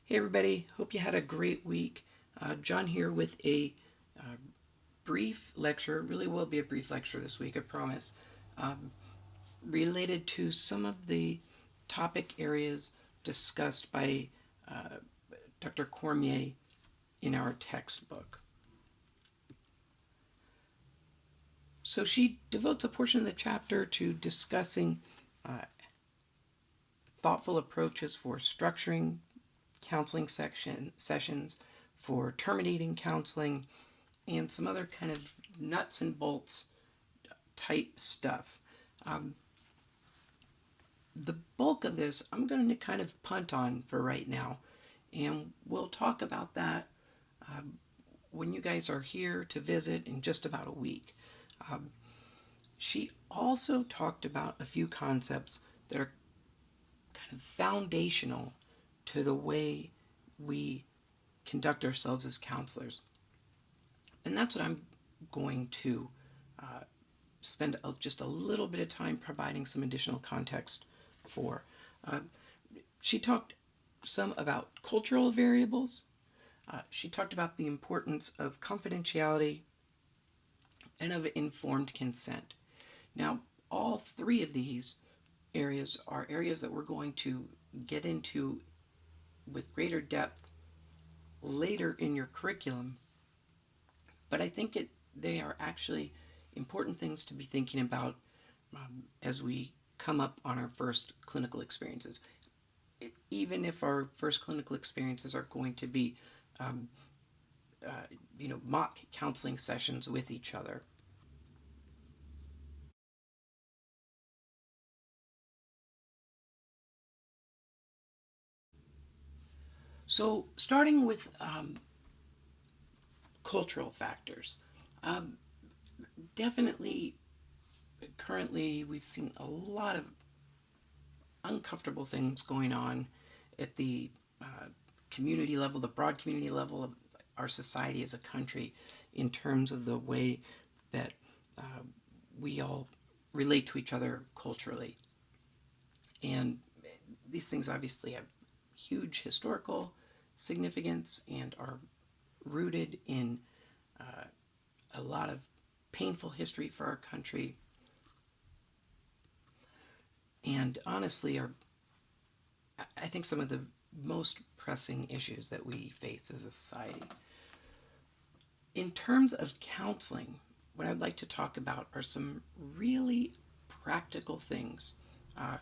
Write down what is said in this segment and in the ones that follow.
Hey everybody, hope you had a great week. John here with a brief lecture, really will be a brief lecture this week, I promise, um, related to some of the topic areas discussed by Dr. Cormier in our textbook. So she devotes a portion of the chapter to discussing thoughtful approaches for structuring counseling sessions, for terminating counseling, and some other kind of nuts and bolts type stuff. Um, the bulk of this I'm going to kind of punt on for right now, and we'll talk about that when you guys are here to visit in just about a week. Um, she also talked about a few concepts that are kind of foundational to the way we conduct ourselves as counselors. And that's what I'm going to spend just a little bit of time providing some additional context for. Uh, she talked some about cultural variables. She talked about the importance of confidentiality and of informed consent. Now, all three of these areas are areas that we're going to get into with greater depth later in your curriculum, but I think they are actually important things to be thinking about as we come up on our first clinical experiences. Even if our first clinical experiences are going to be, um, mock counseling sessions with each other. So, starting with cultural factors, um, definitely currently we've seen a lot of uncomfortable things going on at the community level, the broad community level of our society as a country, in terms of the way that uh, we all relate to each other culturally. And these things obviously have huge historical significance and are rooted in a lot of painful history for our country, and honestly are, I think, some of the most pressing issues that we face as a society. In terms of counseling, what I'd like to talk about are some really practical things uh,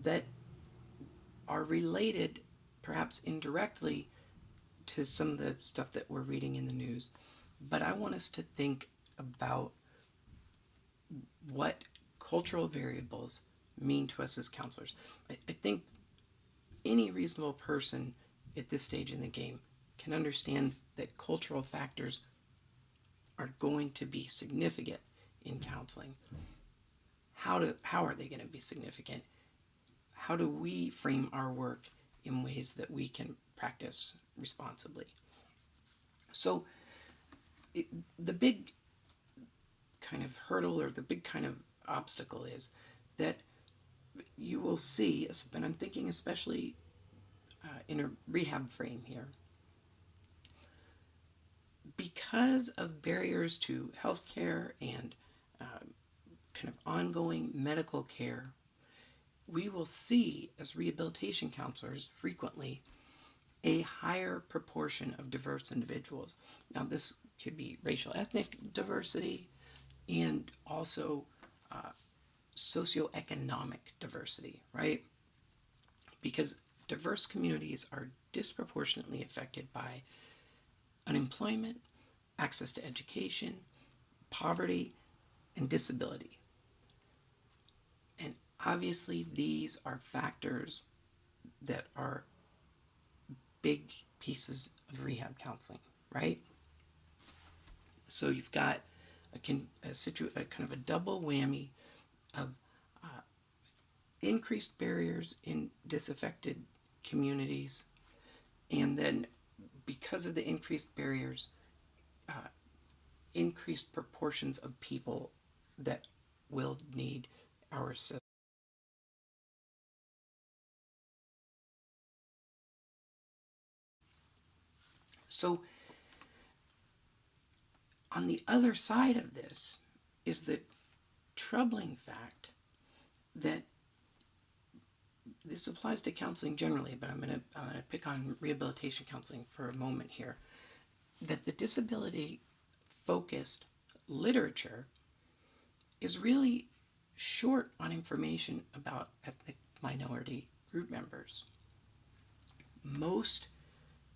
that are related, perhaps indirectly, to some of the stuff that we're reading in the news. But I want us to think about what cultural variables mean to us as counselors. I think any reasonable person at this stage in the game can understand that cultural factors are going to be significant in counseling. How are they going to be significant? How do we frame our work in ways that we can practice responsibly? So the big kind of hurdle, or the big kind of obstacle, is that you will see, and I'm thinking especially in a rehab frame here, because of barriers to healthcare and kind of ongoing medical care, we will see as rehabilitation counselors frequently a higher proportion of diverse individuals. Now, this could be racial ethnic diversity and also socioeconomic diversity, right? Because diverse communities are disproportionately affected by unemployment, access to education, poverty, and disability. And obviously, these are factors that are big pieces of rehab counseling, right? So you've got a kind of a double whammy of increased barriers in disaffected communities, and then because of the increased barriers, increased proportions of people that will need our assistance. So on the other side of this is the troubling fact that this applies to counseling generally, but I'm going to pick on rehabilitation counseling for a moment here, that the disability-focused literature is really short on information about ethnic minority group members. Most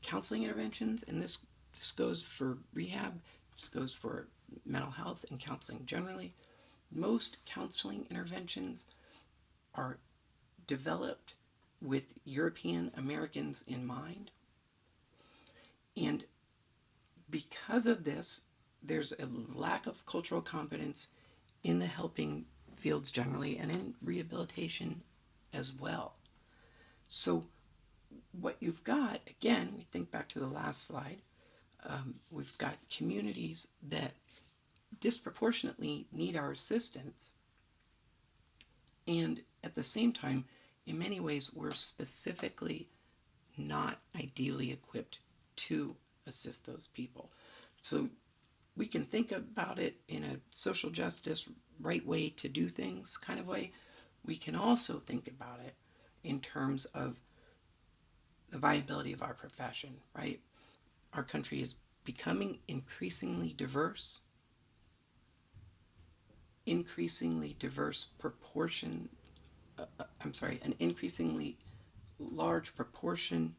counseling interventions, and this goes for rehab, this goes for mental health and counseling generally, most counseling interventions are developed with European Americans in mind. And because of this, there's a lack of cultural competence in the helping fields generally and in rehabilitation as well. So what you've got, again, we think back to the last slide, we've got communities that disproportionately need our assistance, and at the same time, in many ways, we're specifically not ideally equipped to assist those people. So we can think about it in a social justice, right way to do things kind of way. We can also think about it in terms of the viability of our profession, right? Our country is becoming increasingly diverse, an increasingly large proportion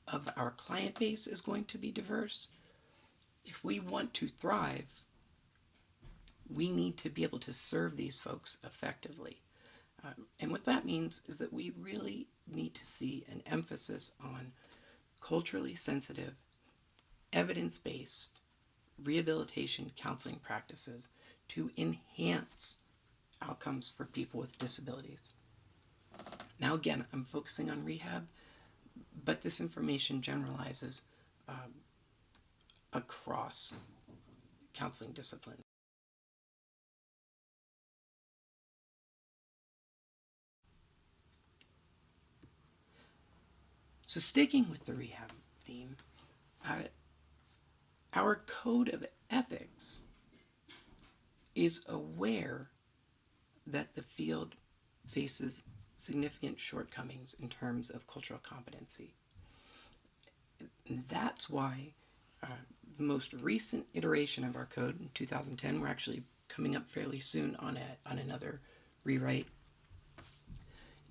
of our client base is going to be diverse. If we want to thrive, we need to be able to serve these folks effectively. And what that means is that we really need to see an emphasis on culturally sensitive, evidence-based rehabilitation counseling practices to enhance outcomes for people with disabilities. Now again, I'm focusing on rehab, but this information generalizes across counseling disciplines. So sticking with the rehab theme, our code of ethics is aware that the field faces significant shortcomings in terms of cultural competency. That's why the most recent iteration of our code in 2010, we're actually coming up fairly soon on another rewrite,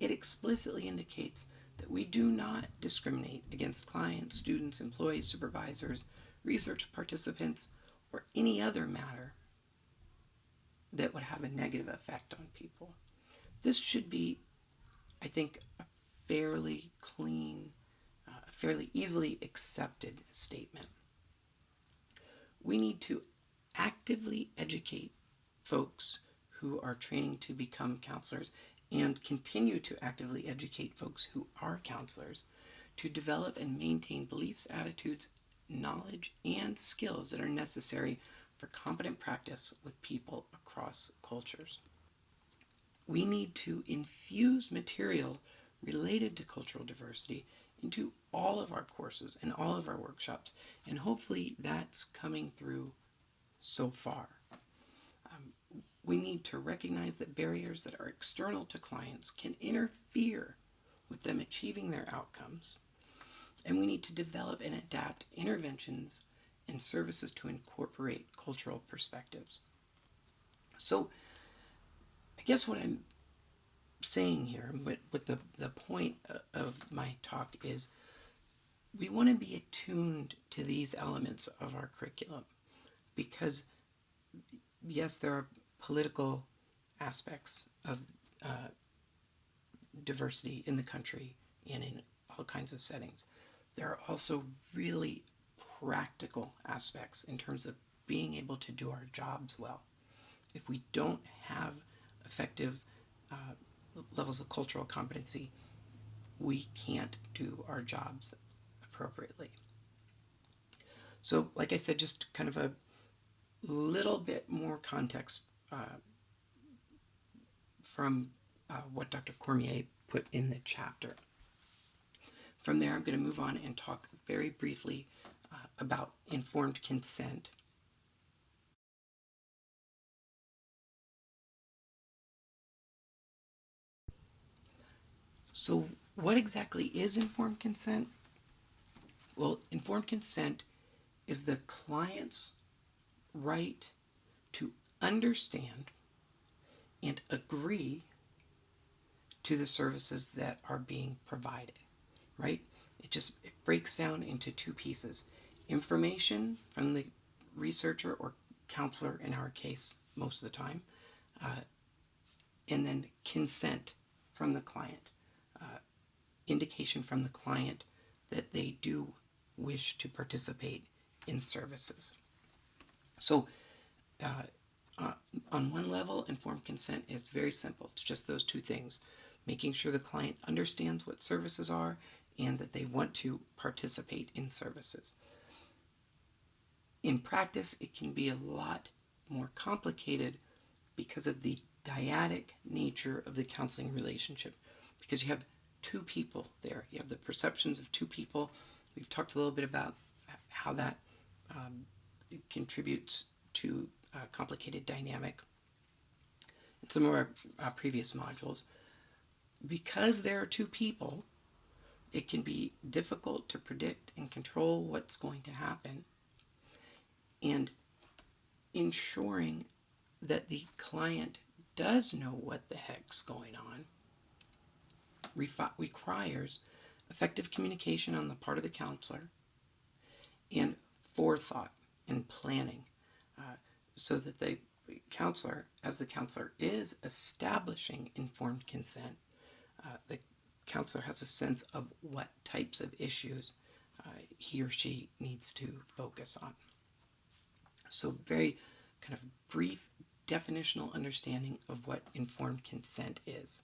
it explicitly indicates that we do not discriminate against clients, students, employees, supervisors, research participants, or any other matter that would have a negative effect on people. This should be, I think, a fairly clean, fairly easily accepted statement. We need to actively educate folks who are training to become counselors and continue to actively educate folks who are counselors to develop and maintain beliefs, attitudes, knowledge, and skills that are necessary for competent practice with people across cultures. We need to infuse material related to cultural diversity into all of our courses and all of our workshops, and hopefully that's coming through so far. We need to recognize that barriers that are external to clients can interfere with them achieving their outcomes, and we need to develop and adapt interventions and services to incorporate cultural perspectives. So I guess what I'm saying here, what the point of my talk is, we want to be attuned to these elements of our curriculum because, yes, there are political aspects of diversity in the country and in all kinds of settings. There are also really practical aspects in terms of being able to do our jobs well. If we don't have effective levels of cultural competency, we can't do our jobs appropriately. So, like I said, just kind of a little bit more context from what Dr. Cormier put in the chapter. From there, I'm going to move on and talk very briefly about informed consent. So, what exactly is informed consent? Well, informed consent is the client's right to understand and agree to the services that are being provided, right? It breaks down into two pieces: information from the researcher or counselor, in our case, most of the time, and then consent from the client, indication from the client that they do wish to participate in services. So, on one level, informed consent is very simple. It's just those two things: making sure the client understands what services are and that they want to participate in services. In practice, it can be a lot more complicated because of the dyadic nature of the counseling relationship, because you have two people there. You have the perceptions of two people. We've talked a little bit about how that contributes to a complicated dynamic in some of our previous modules. Because there are two people, it can be difficult to predict and control what's going to happen, and ensuring that the client does know what the heck's going on requires effective communication on the part of the counselor and forethought and planning, so that the counselor, as the counselor is establishing informed consent, the counselor has a sense of what types of issues he or she needs to focus on. So, very kind of brief definitional understanding of what informed consent is.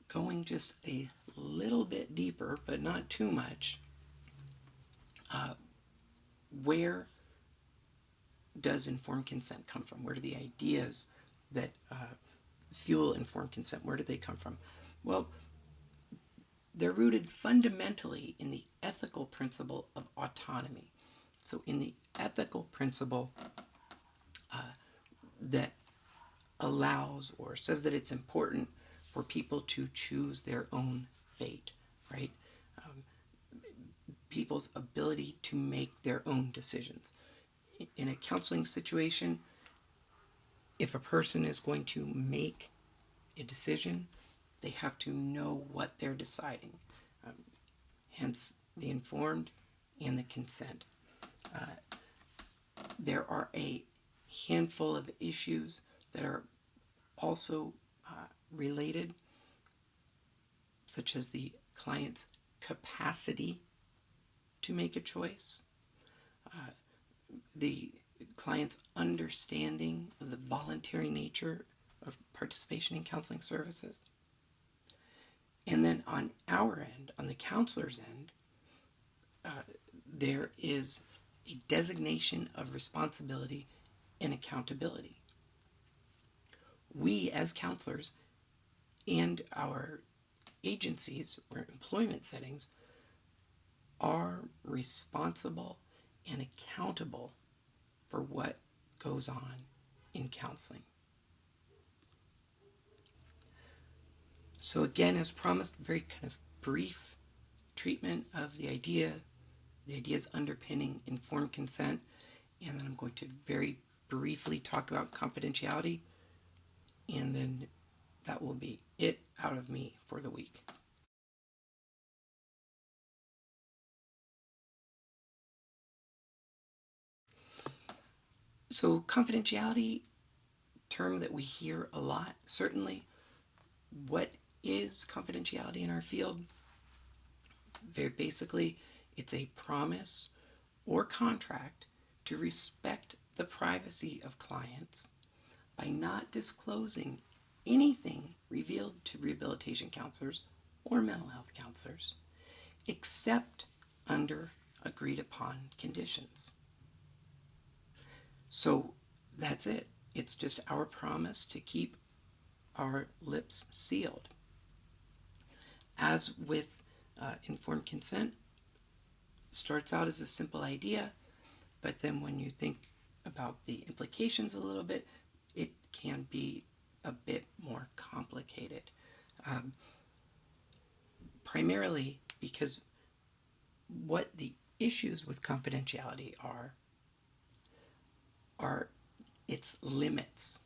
Going just a little bit deeper, but not too much, where does informed consent come from? Where do the ideas that fuel informed consent, where do they come from? Well, they're rooted fundamentally in the ethical principle of autonomy. So, in the ethical principle that allows or says that it's important for people to choose their own fate, right? People's ability to make their own decisions. In a counseling situation, if a person is going to make a decision, they have to know what they're deciding. Hence, the informed and the consent. There are a handful of issues that are also related, such as the client's capacity to make a choice, the client's understanding of the voluntary nature of participation in counseling services. And then on our end, on the counselor's end, there is a designation of responsibility and accountability. We, as counselors, and our agencies or employment settings, are responsible and accountable for what goes on in counseling. So again, as promised, very kind of brief treatment of the ideas underpinning informed consent, and then I'm going to very briefly talk about confidentiality, and then that will be it out of me for the week. So confidentiality, term that we hear a lot, certainly. What is confidentiality in our field? Very basically, it's a promise or contract to respect the privacy of clients by not disclosing anything revealed to rehabilitation counselors or mental health counselors, except under agreed upon conditions. So that's it. It's just our promise to keep our lips sealed. As with informed consent, starts out as a simple idea, but then when you think about the implications a little bit, it can be a bit more complicated. Primarily because what the issues with confidentiality are its limits.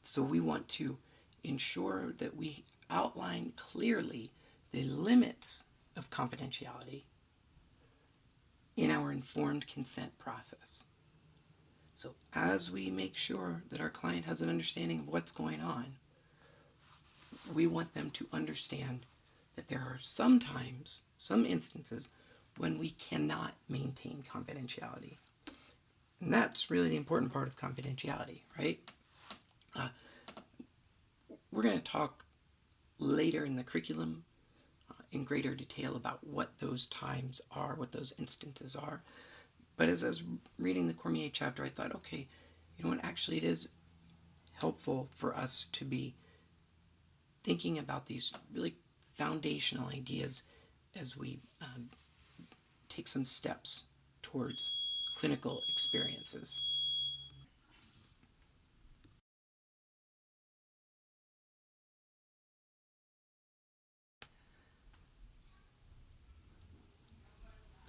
So we want to ensure that we outline clearly the limits of confidentiality in our informed consent process. So as we make sure that our client has an understanding of what's going on, we want them to understand that there are sometimes, some instances, when we cannot maintain confidentiality. And that's really the important part of confidentiality, right? We're going to talk later in the curriculum in greater detail about what those times are, what those instances are. But as I was reading the Cormier chapter, I thought, okay, you know what, actually it is helpful for us to be thinking about these really foundational ideas as we take some steps towards clinical experiences.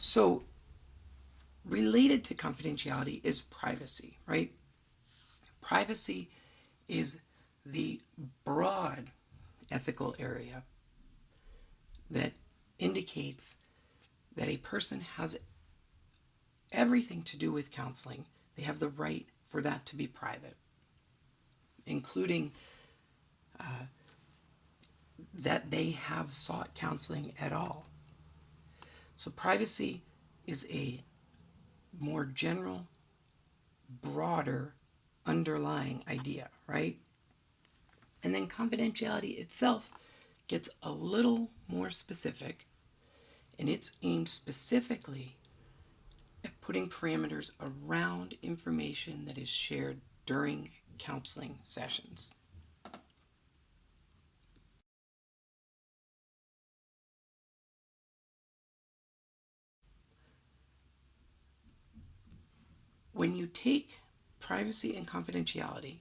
So, related to confidentiality is privacy, right? Privacy is the broad ethical area that indicates that a person has everything to do with counseling. They have the right for that to be private, including that they have sought counseling at all. So privacy is a more general, broader, underlying idea, right? And then confidentiality itself gets a little more specific, and it's aimed specifically at putting parameters around information that is shared during counseling sessions. When you take privacy and confidentiality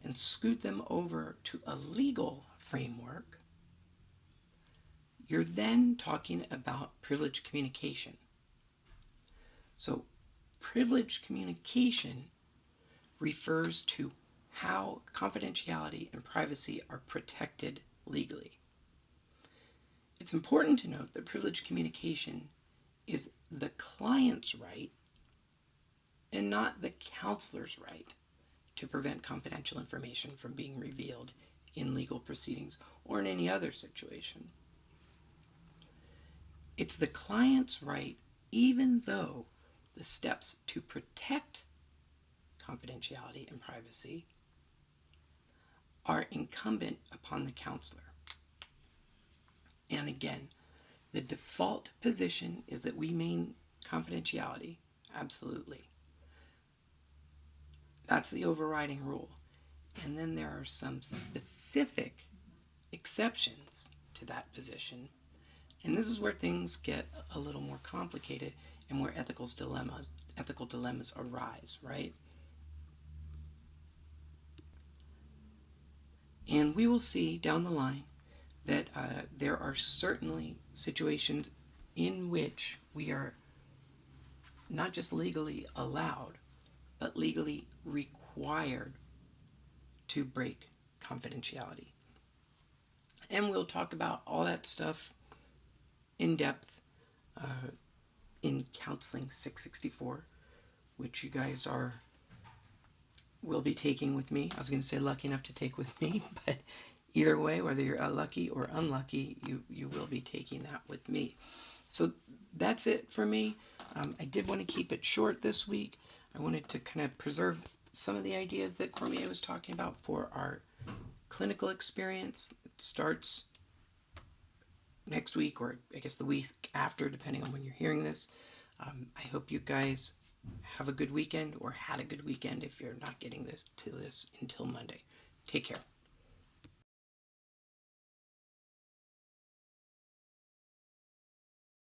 and scoot them over to a legal framework, you're then talking about privileged communication. So, privileged communication refers to how confidentiality and privacy are protected legally. It's important to note that privileged communication is the client's right and not the counselor's right to prevent confidential information from being revealed in legal proceedings or in any other situation. It's the client's right, even though the steps to protect confidentiality and privacy are incumbent upon the counselor. And again, the default position is that we maintain confidentiality, absolutely. That's the overriding rule. And then there are some specific exceptions to that position. And this is where things get a little more complicated and where ethical dilemmas arise, right? And we will see down the line that there are certainly situations in which we are not just legally allowed, but legally required to break confidentiality. And we'll talk about all that stuff in depth in Counseling 664, which you guys will be taking with me. I was going to say lucky enough to take with me, but either way, whether you're lucky or unlucky, you will be taking that with me. So that's it for me. I did want to keep it short this week. I wanted to kind of preserve some of the ideas that Cormier was talking about for our clinical experience. It starts next week, or I guess the week after, depending on when you're hearing this. I hope you guys have a good weekend, or had a good weekend if you're not getting this until Monday. Take care.